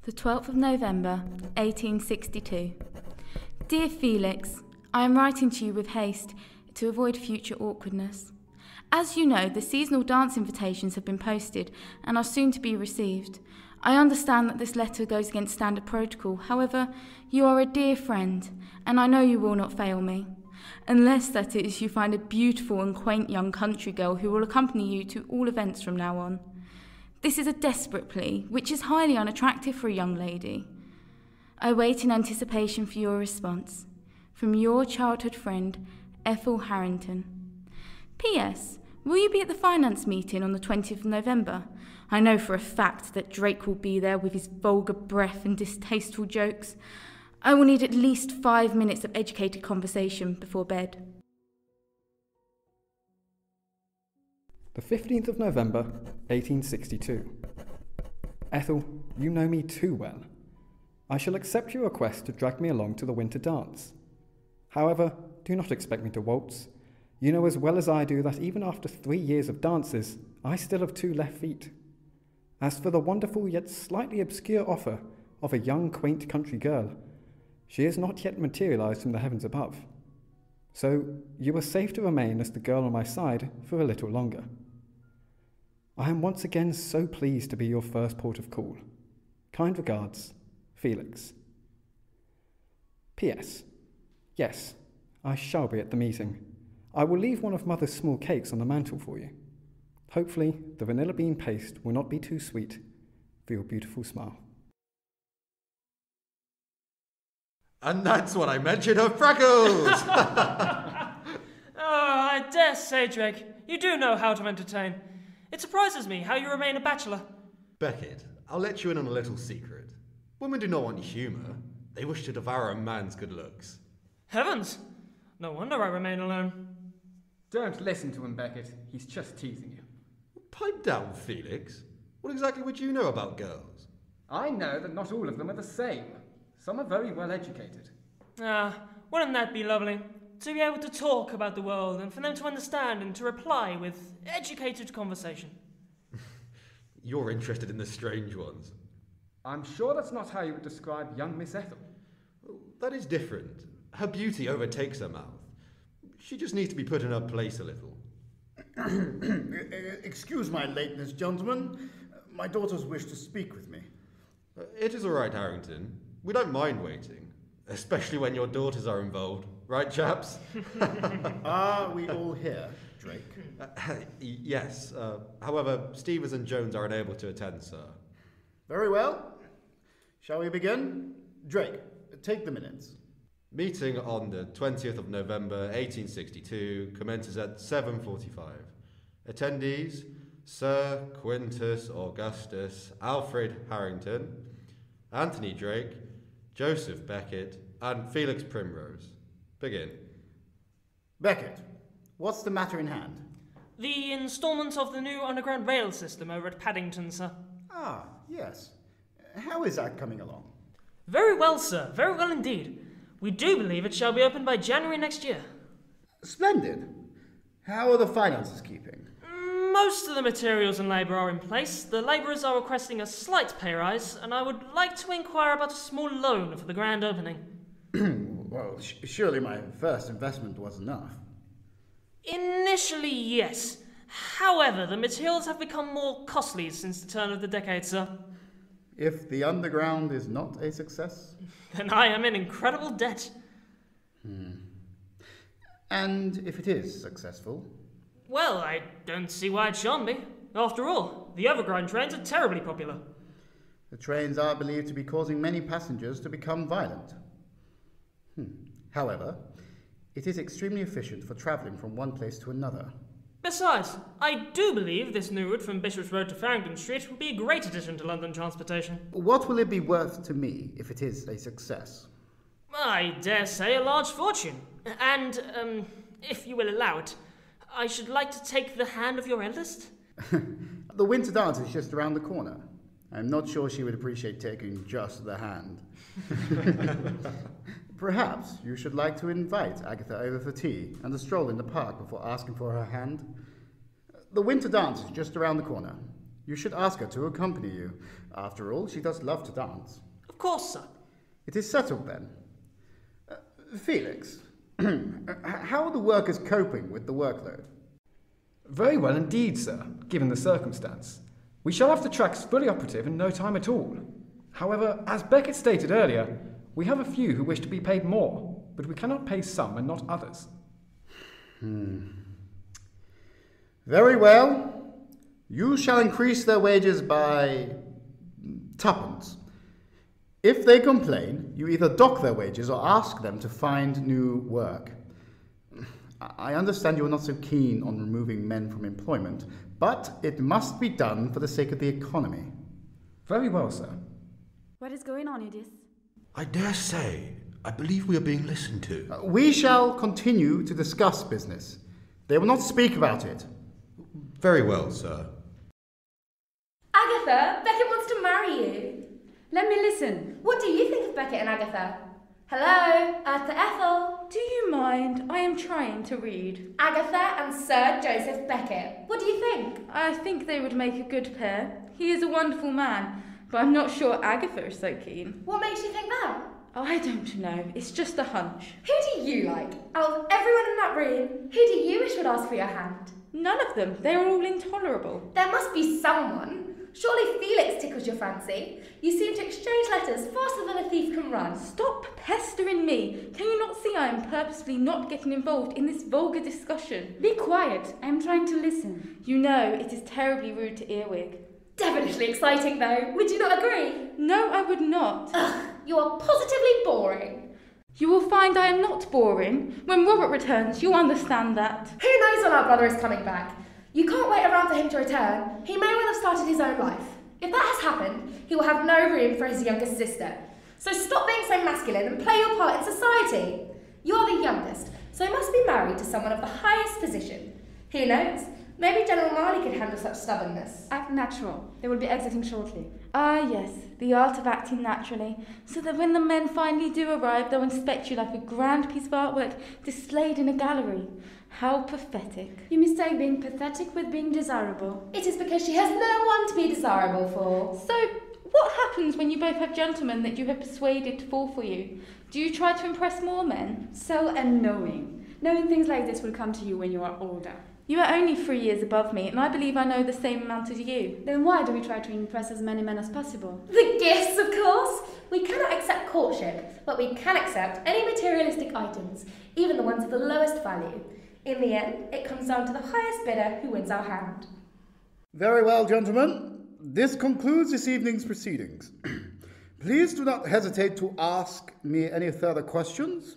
The 12th of November, 1862. Dear Felix, I am writing to you with haste to avoid future awkwardness. As you know, the seasonal dance invitations have been posted and are soon to be received. I understand that this letter goes against standard protocol. However, you are a dear friend, and I know you will not fail me. Unless, that is, you find a beautiful and quaint young country girl who will accompany you to all events from now on. This is a desperate plea, which is highly unattractive for a young lady. I wait in anticipation for your response. From your childhood friend, Ethel Harrington. P.S. Will you be at the finance meeting on the 20th of November? I know for a fact that Drake will be there with his vulgar breath and distasteful jokes. I will need at least 5 minutes of educated conversation before bed. The 15th of November, 1862. Ethel, you know me too well. I shall accept your request to drag me along to the winter dance. However, do not expect me to waltz. You know as well as I do that even after 3 years of dances, I still have 2 left feet. As for the wonderful yet slightly obscure offer of a young quaint country girl, she has not yet materialized from the heavens above. So you are safe to remain as the girl on my side for a little longer. I am once again so pleased to be your first port of call. Kind regards, Felix. P.S. Yes, I shall be at the meeting. I will leave one of Mother's small cakes on the mantel for you. Hopefully, the vanilla bean paste will not be too sweet for your beautiful smile. And that's what I mentioned of freckles! I dare say, Drake, you do know how to entertain. It surprises me how you remain a bachelor. Beckett, I'll let you in on a little secret. Women do not want humour. They wish to devour a man's good looks. Heavens! No wonder I remain alone. Don't listen to him, Beckett. He's just teasing you. Pipe down, Felix. What exactly would you know about girls? I know that not all of them are the same. Some are very well educated. Wouldn't that be lovely? To be able to talk about the world and for them to understand and to reply with educated conversation. You're interested in the strange ones. I'm sure that's not how you would describe young Miss Ethel. That is different. Her beauty overtakes her mouth. She just needs to be put in her place a little. Excuse my lateness, gentlemen. My daughters wish to speak with me. It is all right, Harrington. We don't mind waiting, especially when your daughters are involved. Right, chaps? Are we all here, Drake? Yes. However, Stevens and Jones are unable to attend, sir. Very well. Shall we begin? Drake, take the minutes. Meeting on the 20th of November, 1862, commences at 7:45. Attendees, Sir Quintus Augustus Alfred Harrington, Anthony Drake, Joseph Beckett, and Felix Primrose. Begin. Beckett, what's the matter in hand? The instalment of the new underground rail system over at Paddington, sir. Ah, yes. How is that coming along? Very well, sir. Very well indeed. We do believe it shall be opened by January next year. Splendid. How are the finances keeping? Most of the materials and labour are in place. The labourers are requesting a slight pay rise, and I would like to inquire about a small loan for the grand opening. Well, surely my first investment was enough. Initially, yes. However, the materials have become more costly since the turn of the decade, sir. If the underground is not a success? Then I am in incredible debt. And if it is successful? Well, I don't see why it shan't be. After all, the overground trains are terribly popular. The trains are believed to be causing many passengers to become violent. However, it is extremely efficient for travelling from one place to another. Besides, I do believe this new route from Bishop's Road to Farrington Street will be a great addition to London transportation. What will it be worth to me if it is a success? I dare say a large fortune. And, if you will allow it, I should like to take the hand of your eldest. The winter dance is just around the corner. I'm not sure she would appreciate taking just the hand. Perhaps you should like to invite Agatha over for tea and a stroll in the park before asking for her hand. The winter dance is just around the corner. You should ask her to accompany you. After all, she does love to dance. Of course, sir. It is settled then. Felix, how are the workers coping with the workload? Very well indeed, sir, given the circumstance. We shall have the tracks fully operative in no time at all. However, as Beckett stated earlier, we have a few who wish to be paid more, but we cannot pay some and not others. Very well. You shall increase their wages by twopence. If they complain, you either dock their wages or ask them to find new work. I understand you are not so keen on removing men from employment, but it must be done for the sake of the economy. Very well, sir. What is going on, Edith? I dare say, I believe we are being listened to. We shall continue to discuss business. They will not speak about it. Very well, sir. Agatha, Beckett wants to marry you. Let me listen. What do you think of Beckett and Agatha? Hello, to Ethel. Do you mind? I am trying to read. Agatha and Sir Joseph Beckett. What do you think? I think they would make a good pair. He is a wonderful man, but I'm not sure Agatha is so keen. What makes you think that? Oh, I don't know. It's just a hunch. Who do you like? Out of everyone in that room, who do you wish would ask for your hand? None of them. They are all intolerable. There must be someone. Surely Felix tickles your fancy. You seem to exchange letters faster than a thief can run. Stop pestering me. Can you not see I am purposely not getting involved in this vulgar discussion? Be quiet. I am trying to listen. You know, it is terribly rude to Earwig. Definitely exciting, though. Would you not agree? No, I would not. Ugh, you are positively boring. You will find I am not boring. When Robert returns, you'll understand that. Who knows when our brother is coming back? You can't wait around for him to return. He may well have started his own life. If that has happened, he will have no room for his younger sister. So stop being so masculine and play your part in society. You are the youngest, so must be married to someone of the highest position. Who knows? Maybe General Marley could handle such stubbornness. Act natural. They will be exiting shortly. Ah, yes, the art of acting naturally, so that when the men finally do arrive, they'll inspect you like a grand piece of artwork displayed in a gallery. How pathetic. You mistake being pathetic with being desirable. It is because she has no one to be desirable for. So, what happens when you both have gentlemen that you have persuaded to fall for you? Do you try to impress more men? So unknowing. Knowing things like this will come to you when you are older. You are only 3 years above me, and I believe I know the same amount as you. Then why do we try to impress as many men as possible? The gifts, of course. We cannot accept courtship, but we can accept any materialistic items, even the ones of the lowest value. In the end, it comes down to the highest bidder who wins our hand. Very well, gentlemen. This concludes this evening's proceedings. Please do not hesitate to ask me any further questions.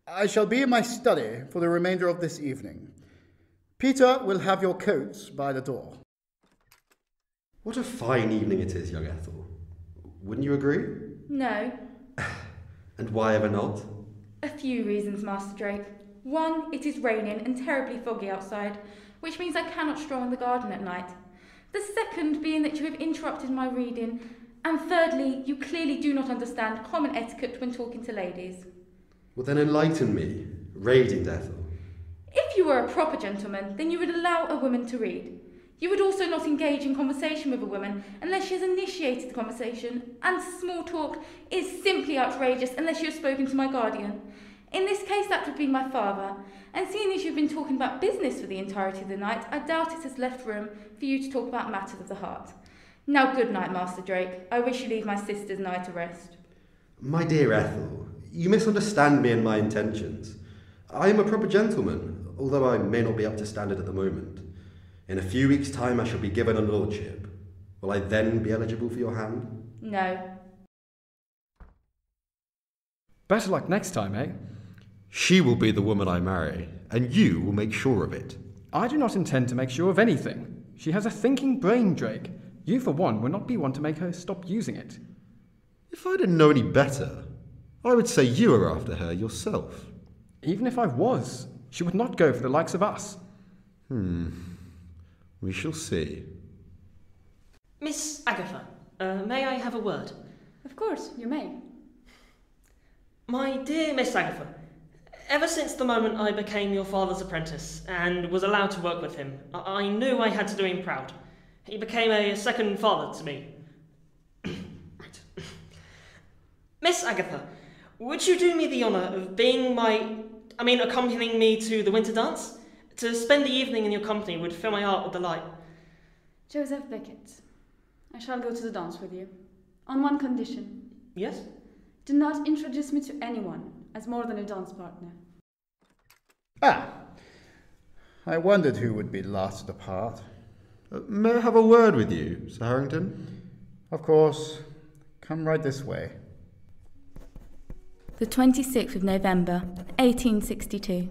I shall be in my study for the remainder of this evening. Peter will have your coats by the door. What a fine evening it is, young Ethel. Wouldn't you agree? No. And why ever not? A few reasons, Master Drake. One, it is raining and terribly foggy outside, which means I cannot stroll in the garden at night. The second being that you have interrupted my reading, and thirdly, you clearly do not understand common etiquette when talking to ladies. Well, then enlighten me, Radiant Ethel. If you were a proper gentleman, then you would allow a woman to read. You would also not engage in conversation with a woman unless she has initiated the conversation, and small talk is simply outrageous unless you have spoken to my guardian. In this case, that would be my father, and seeing as you've been talking about business for the entirety of the night, I doubt it has left room for you to talk about matters of the heart. Now, good night, Master Drake. I wish you leave my sister's night to rest. My dear Ethel, you misunderstand me and my intentions. I am a proper gentleman, although I may not be up to standard at the moment. In a few weeks' time I shall be given a lordship. Will I then be eligible for your hand? No. Better luck next time, eh? She will be the woman I marry, and you will make sure of it. I do not intend to make sure of anything. She has a thinking brain, Drake. You, for one, will not be one to make her stop using it. If I didn't know any better, I would say you are after her yourself. Even if I was, she would not go for the likes of us. We shall see. Miss Agatha, may I have a word? Of course, you may. My dear Miss Agatha, ever since the moment I became your father's apprentice and was allowed to work with him, I knew I had to do him proud. He became a second father to me. Right. Miss Agatha, would you do me the honour of accompanying me to the winter dance? To spend the evening in your company would fill my heart with delight. Joseph Beckett, I shall go to the dance with you. On one condition. Yes? Do not introduce me to anyone as more than a dance partner. Ah, I wondered who would be last to depart. May I have a word with you, Sir Harrington? Of course. Come right this way. The 26th of November, 1862.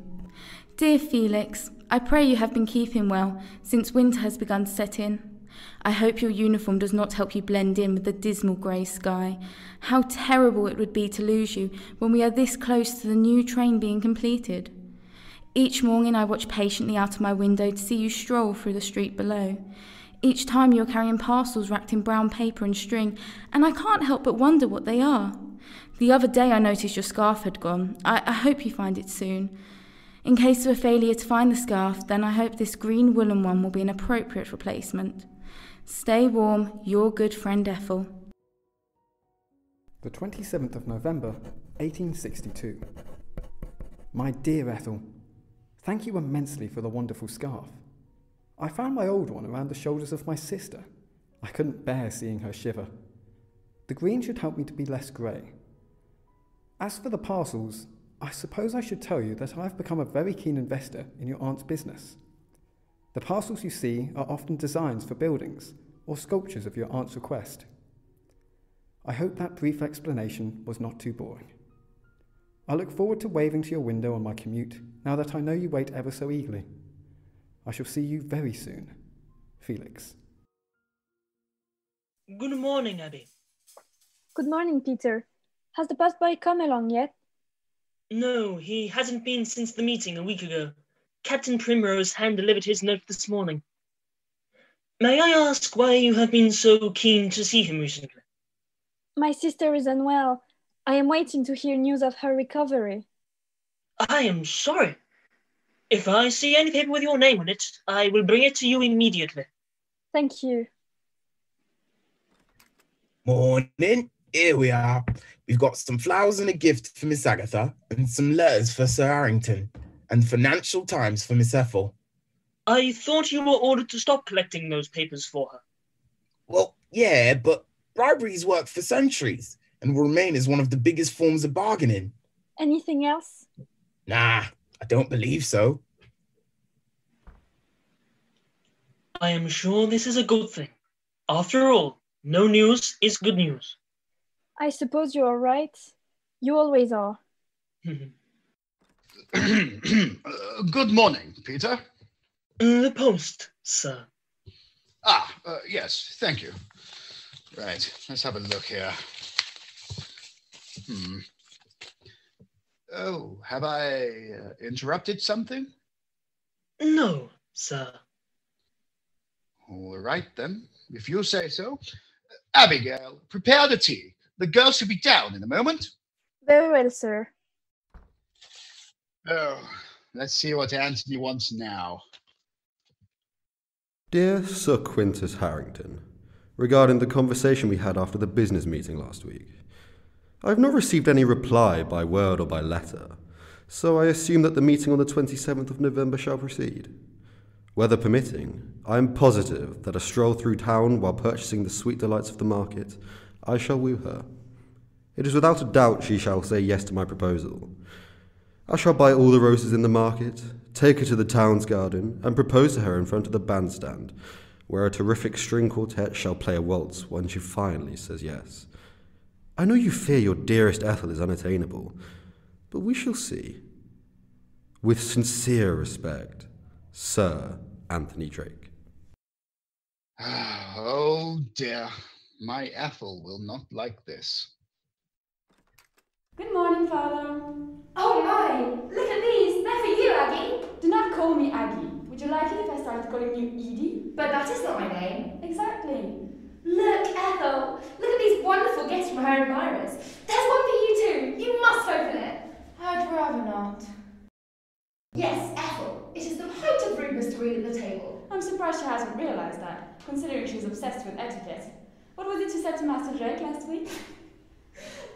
Dear Felix, I pray you have been keeping well since winter has begun to set in. I hope your uniform does not help you blend in with the dismal grey sky. How terrible it would be to lose you when we are this close to the new train being completed. Each morning I watch patiently out of my window to see you stroll through the street below. Each time you are carrying parcels wrapped in brown paper and string, and I can't help but wonder what they are. The other day I noticed your scarf had gone. I hope you find it soon. In case of a failure to find the scarf, then I hope this green woolen one will be an appropriate replacement. Stay warm, your good friend Ethel. The 27th of November, 1862. My dear Ethel, thank you immensely for the wonderful scarf. I found my old one around the shoulders of my sister. I couldn't bear seeing her shiver. The green should help me to be less grey. As for the parcels, I suppose I should tell you that I've become a very keen investor in your aunt's business. The parcels you see are often designs for buildings or sculptures of your aunt's request. I hope that brief explanation was not too boring. I look forward to waving to your window on my commute now that I know you wait ever so eagerly. I shall see you very soon. Felix. Good morning, Abby. Good morning, Peter. Has the postboy come along yet? No, he hasn't been since the meeting a week ago. Captain Primrose hand-delivered his note this morning. May I ask why you have been so keen to see him recently? My sister is unwell. I am waiting to hear news of her recovery. I am sorry. If I see any paper with your name on it, I will bring it to you immediately. Thank you. Morning. Here we are. We've got some flowers and a gift for Miss Agatha, and some letters for Sir Harrington, and Financial Times for Miss Ethel. I thought you were ordered to stop collecting those papers for her. Well, yeah, but bribery's worked for centuries, and will remain as one of the biggest forms of bargaining. Anything else? Nah, I don't believe so. I am sure this is a good thing. After all, no news is good news. I suppose you are right. You always are. Good morning, Peter. The post, sir. Yes, thank you. Right, let's have a look here. Oh, have I interrupted something? No, sir. All right, then, if you say so. Abigail, prepare the tea. The girls should be down in a moment. Very well, sir. Oh, let's see what Anthony wants now. Dear Sir Quintus Harrington, regarding the conversation we had after the business meeting last week, I have not received any reply by word or by letter, so I assume that the meeting on the 27th of November shall proceed. Weather permitting, I am positive that a stroll through town while purchasing the sweet delights of the market, I shall woo her. It is without a doubt she shall say yes to my proposal. I shall buy all the roses in the market, take her to the town's garden, and propose to her in front of the bandstand, where a terrific string quartet shall play a waltz when she finally says yes. I know you fear your dearest Ethel is unattainable, but we shall see. With sincere respect, Sir Anthony Drake. Oh dear, my Ethel will not like this. Good morning, Father. Oh my! Look at these! They're for you, Aggie! Do not call me Aggie. Would you like it if I started calling you Edie? But that is not my name. Exactly. Look, Ethel! Look at these wonderful gifts from her admirers. There's one for you too. You must open it. I'd rather not. Yes, Ethel. It is the height of rudeness to read at the table. I'm surprised she hasn't realised that, considering she's obsessed with etiquette. What was it you said to Master Drake last week?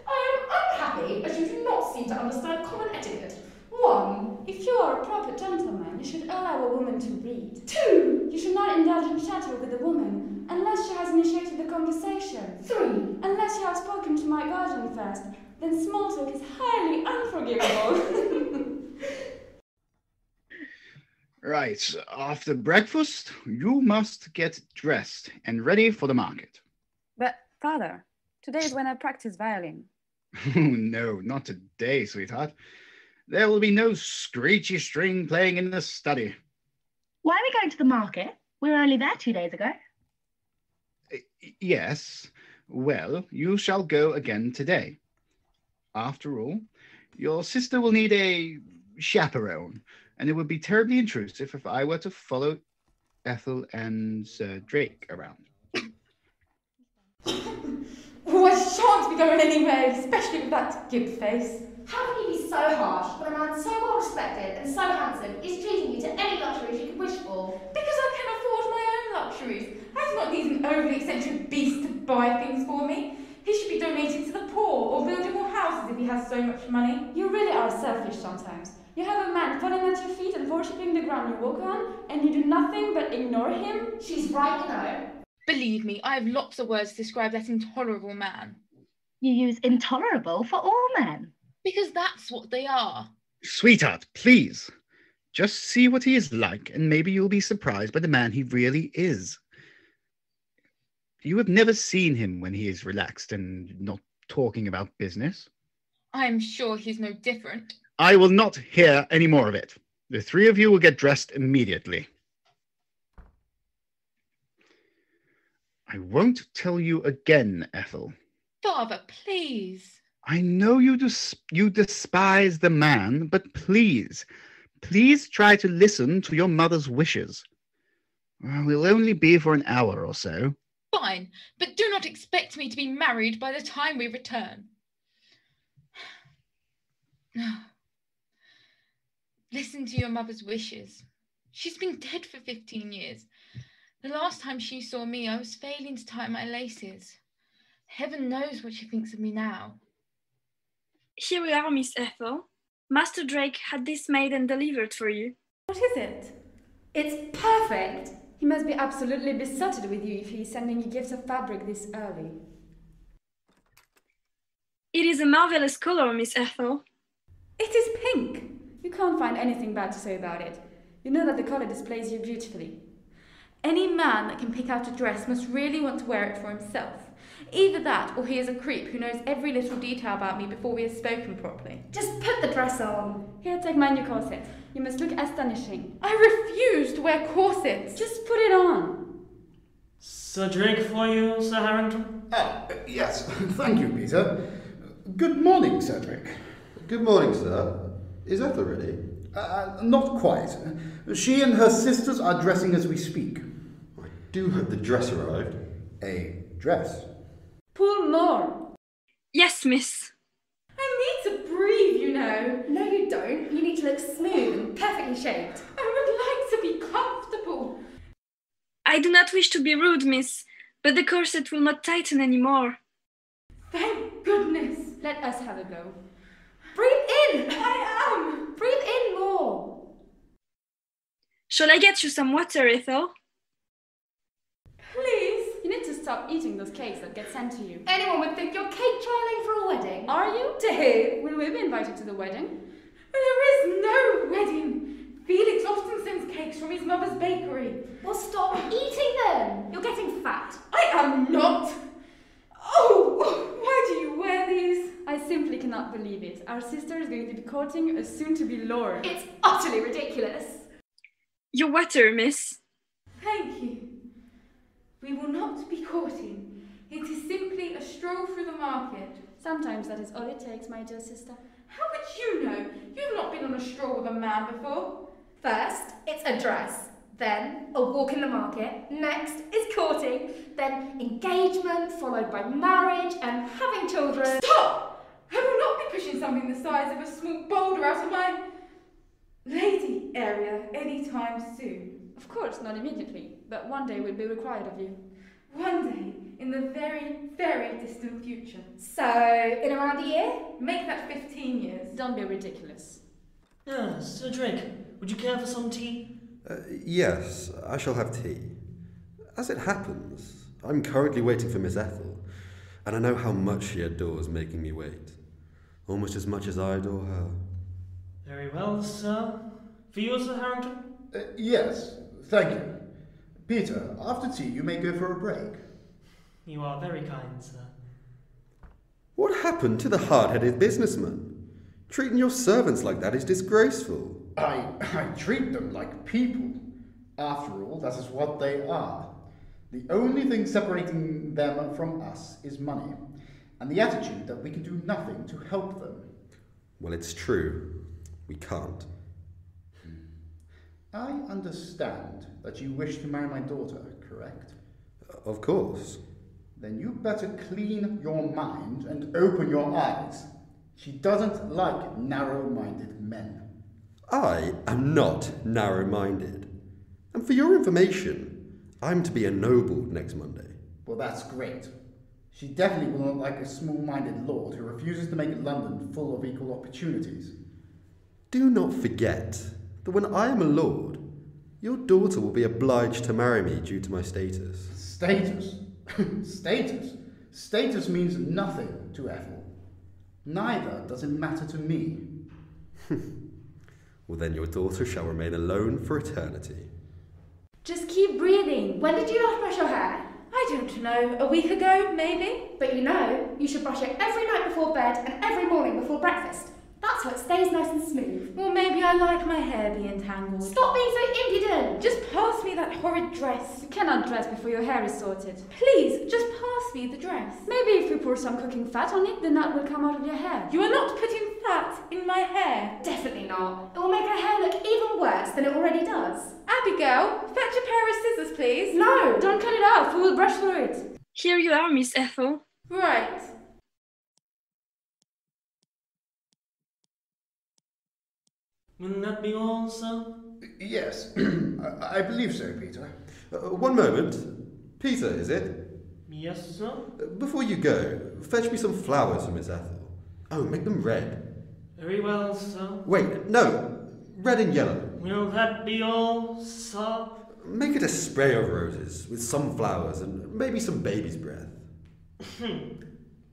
I am unhappy as you do not seem to understand common etiquette. 1. If you are a proper gentleman, you should allow a woman to read. 2. You should not indulge in chatter with a woman, unless she has initiated the conversation. 3. Unless you have spoken to my guardian first, then small talk is highly unforgivable. Right, after breakfast, you must get dressed and ready for the market. But, Father, today is when I practice violin. Oh, no, not today, sweetheart. There will be no screechy string playing in the study. Why are we going to the market? We were only there 2 days ago. Yes, well, you shall go again today. After all, your sister will need a chaperone, and it would be terribly intrusive if I were to follow Ethel and Sir Drake around. Oh, I shan't be going anywhere, especially with that gib face. How can you be so harsh when a man so well respected and so handsome is treating you to any luxuries you could wish for? Because I can afford my own luxuries. I do not need an overly eccentric beast to buy things for me. He should be donating to the poor or building more houses if he has so much money. You really are selfish sometimes. You have a man falling at your feet and worshipping the ground you walk on, and you do nothing but ignore him? She's right, you know. Believe me, I have lots of words to describe that intolerable man. You use intolerable for all men. Because that's what they are. Sweetheart, please. Just see what he is like, and maybe you'll be surprised by the man he really is. You have never seen him when he is relaxed and not talking about business. I am sure he's no different. I will not hear any more of it. The 3 of you will get dressed immediately. I won't tell you again, Ethel. Father, please. I know you despise the man, but please try to listen to your mother's wishes. We'll only be for an hour or so. Fine, but do not expect me to be married by the time we return. Listen to your mother's wishes. She's been dead for 15 years. The last time she saw me, I was failing to tie my laces. Heaven knows what she thinks of me now. Here we are, Miss Ethel. Master Drake had this made and delivered for you. What is it? It's perfect. He must be absolutely besotted with you if he is sending you gifts of fabric this early. It is a marvelous color, Miss Ethel. It is pink. You can't find anything bad to say about it. You know that the color displays you beautifully. Any man that can pick out a dress must really want to wear it for himself. Either that, or he is a creep who knows every little detail about me before we have spoken properly. Just put the dress on. Here, take my new corset. You must look astonishing. I refuse to wear corsets. Just put it on. Sir Drake for you, Sir Harrington? Yes, thank you, Peter. Good morning, Sir Drake. Good morning, sir. Is Ethel ready? Not quite. She and her sisters are dressing as we speak. I do hope the dress arrived. A dress? Pull more. Yes, miss. I need to breathe, you know. No, you don't. You need to look smooth and perfectly shaped. I would like to be comfortable. I do not wish to be rude, miss, but the corset will not tighten anymore. Thank goodness. Let us have a go. Breathe in. I am. Breathe in more. Shall I get you some water, Ethel? Please. You need to stop eating those cakes that get sent to you. Anyone would think you're cake trialing for a wedding. Are you? Dave, will we be invited to the wedding? There is no wedding. Felix often sends cakes from his mother's bakery. Well, stop eating them. You're getting fat. I am not. Oh, why do you wear these? I simply cannot believe it. Our sister is going to be courting a soon-to-be lord. It's utterly ridiculous. Your water, miss. Thank you. We will not be courting. It is simply a stroll through the market. Sometimes that is all it takes, my dear sister. How would you know? You've not been on a stroll with a man before. First, it's a dress. Then, a walk in the market. Next is courting. Then, engagement, followed by marriage and having children. Stop! I will not be pushing something the size of a small boulder out of my lady area anytime soon. Of course, not immediately, but one day will be required of you. One day, in the very, very distant future. So, in around a year? Make that 15 years. Don't be ridiculous. Sir Drake, would you care for some tea? Yes, I shall have tea. As it happens, I'm currently waiting for Miss Ethel, and I know how much she adores making me wait. Almost as much as I adore her. Very well, sir. For you, Sir Harrington? Yes, thank you. Peter, after tea you may go for a break. You are very kind, sir. What happened to the hard-headed businessman? Treating your servants like that is disgraceful. I treat them like people. After all, that is what they are. The only thing separating them from us is money, and the attitude that we can do nothing to help them. Well, it's true. We can't. I understand that you wish to marry my daughter, correct? Of course. Then you better clean your mind and open your eyes. She doesn't like narrow-minded men. I am not narrow-minded. And for your information, I'm to be ennobled next Monday. Well, that's great. She definitely will not like a small-minded lord who refuses to make London full of equal opportunities. Do not forget that when I am a lord, your daughter will be obliged to marry me due to my status. Status? Status? Status means nothing to Ethel. Neither does it matter to me. Well, then your daughter shall remain alone for eternity. Just keep breathing. When did you last brush your hair? I don't know. A week ago, maybe? But you know, you should brush it every night before bed and every morning before breakfast. That's how it stays nice and smooth. Well, maybe I like my hair being tangled. Stop being so impudent! Just pass me that horrid dress. You cannot dress before your hair is sorted. Please, just pass me the dress. Maybe if you pour some cooking fat on it, the nut will come out of your hair. You are not putting fat in my hair. Definitely not. It will make her hair look even worse than it already does. Abigail, fetch a pair of scissors, please. No, don't cut it off. We will brush through it. Here you are, Miss Ethel. Right. Wouldn't that be all, sir? Yes, I believe so, Peter. One moment. Peter, is it? Yes, sir? Before you go, fetch me some flowers for Miss Ethel. Oh, make them red. Very well, sir. Wait, no. Red and yellow. Will that be all, sir? Make it a spray of roses with some flowers and maybe some baby's breath.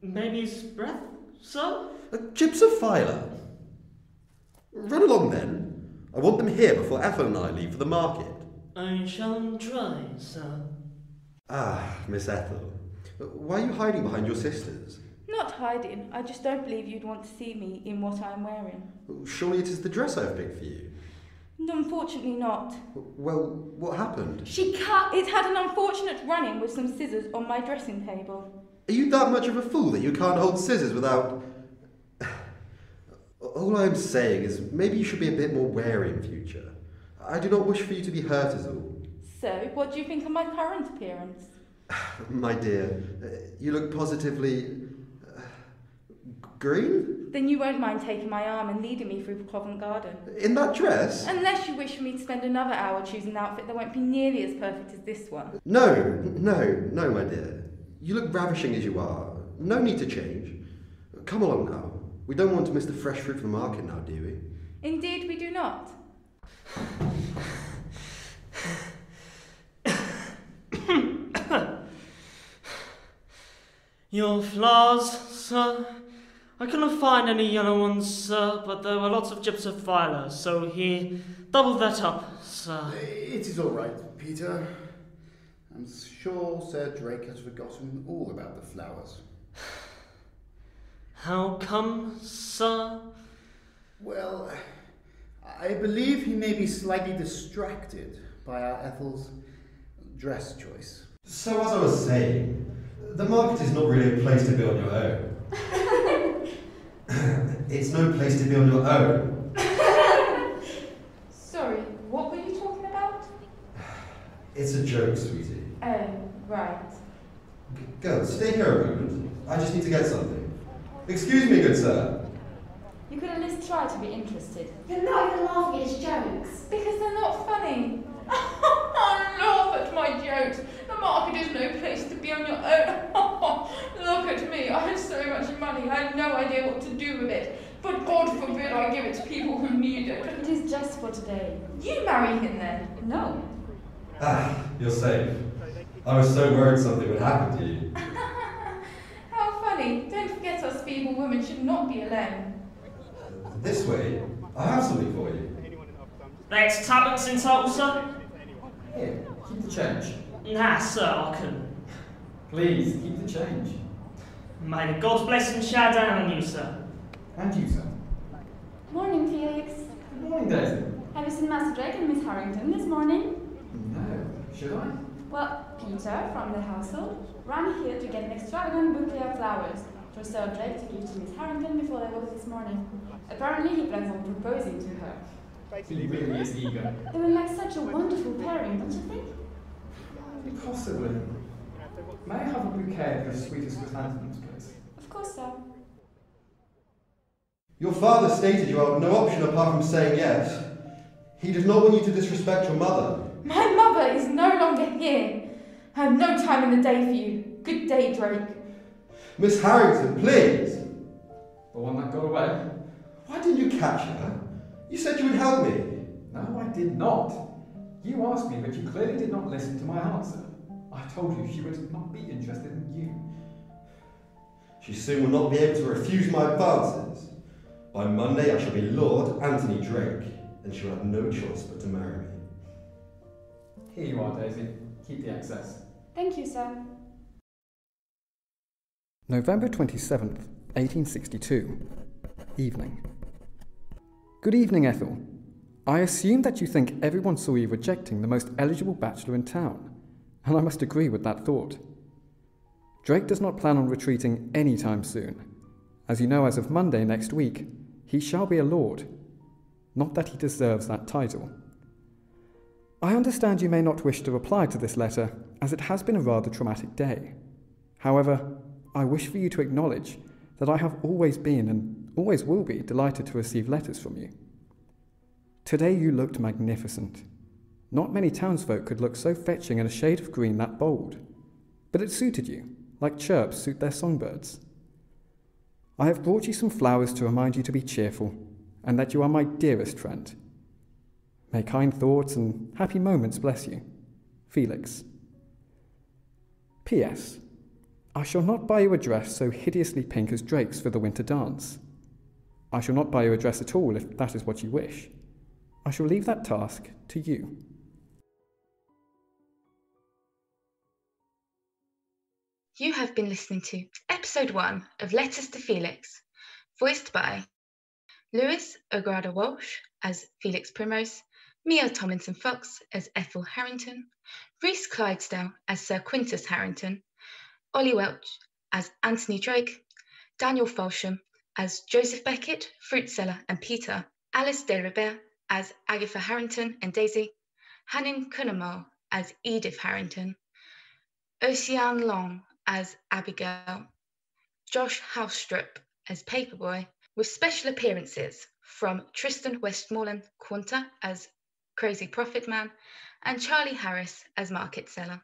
Baby's breath, sir? Chips of filer. Run along then. I want them here before Ethel and I leave for the market. I shall try, sir. Ah, Miss Ethel. Why are you hiding behind your sisters? Not hiding. I just don't believe you'd want to see me in what I'm wearing. Surely it is the dress I've picked for you. Unfortunately not. Well, what happened? It had an unfortunate run-in with some scissors on my dressing table. Are you that much of a fool that you can't hold scissors without... All I'm saying is maybe you should be a bit more wary in future. I do not wish for you to be hurt as all. So, what do you think of my current appearance? My dear, you look positively... green? Then you won't mind taking my arm and leading me through Covent Garden. In that dress? Unless you wish for me to spend another hour choosing an outfit that won't be nearly as perfect as this one. No, my dear. You look ravishing as you are. No need to change. Come along now. We don't want to miss the fresh fruit from the market now, do we? Indeed we do not. Your flowers, sir? I couldn't find any yellow ones, sir, but there were lots of chips of filer, so he doubled that up, sir. It is all right, Peter. I'm sure Sir Drake has forgotten all about the flowers. How come, sir? Well, I believe he may be slightly distracted by our Ethel's dress choice. So as I was saying, the market is not really a place to be on your own. It's no place to be on your own. Sorry, what were you talking about? It's a joke, sweetie. Oh, right. Girl, stay here a moment. I just need to get something. Excuse me, good sir. You could at least try to be interested. You're not even laughing at his jokes. Because they're not funny. I give it to people who need it. It is just for today. You marry him then? No. You're safe. I was so worried something would happen to you. How funny. Don't forget us feeble women should not be alone. This way, I have something for you. That's tuppence in total, sir? Here, keep the change. Nah, sir, I couldn't. Please, keep the change. May the gods bless and shower down on you, sir. And you, sir. Morning, Felix. Good morning, Daisy. Have you seen Master Drake and Miss Harrington this morning? No, should I? Well, Peter, from the household, ran here to get an extravagant bouquet of flowers for Sir Drake to give to Miss Harrington before they woke this morning. Apparently, he plans on proposing to her. He really is eager. They will make such a wonderful pairing, don't you think? Possibly. May I have a bouquet of your sweetest chrysanthemums, please? Of course, sir. Your father stated you have no option apart from saying yes. He does not want you to disrespect your mother. My mother is no longer here. I have no time in the day for you. Good day, Drake. Miss Harrington, please. The one that got away? Why didn't you catch her? You said you would help me. No, I did not. You asked me, but you clearly did not listen to my answer. I told you she would not be interested in you. She soon will not be able to refuse my advances. By Monday I shall be Lord Anthony Drake, and she will have no choice but to marry me. Here you are, Daisy. Keep the excess. Thank you, sir. November 27th, 1862. Evening. Good evening, Ethel. I assume that you think everyone saw you rejecting the most eligible bachelor in town, and I must agree with that thought. Drake does not plan on retreating any time soon. As you know, as of Monday next week, he shall be a lord. Not that he deserves that title. I understand you may not wish to reply to this letter, as it has been a rather traumatic day. However, I wish for you to acknowledge that I have always been and always will be delighted to receive letters from you. Today you looked magnificent. Not many townsfolk could look so fetching in a shade of green that bold, but it suited you, like chirps suit their songbirds. I have brought you some flowers to remind you to be cheerful, and that you are my dearest friend. May kind thoughts and happy moments bless you. Felix. P.S. I shall not buy you a dress so hideously pink as Drake's for the winter dance. I shall not buy you a dress at all if that is what you wish. I shall leave that task to you. You have been listening to episode 1 of Letters to Felix, voiced by Lewis O'Grada Walsh as Felix Primrose, Mia Tomlinson Fox as Ethel Harrington, Rhys Clydesdale as Sir Quintus Harrington, Ollie Welch as Anthony Drake, Daniel Falsham as Joseph Beckett, fruit seller and Peter, Alice de Robert as Agatha Harrington and Daisy, Hannin Cunnamull as Edith Harrington, Oceane Long as Abigail, Josh Housestrip as Paperboy, with special appearances from Tristan Westmoreland Quanta as Crazy Profit Man and Charlie Harris as Market Seller.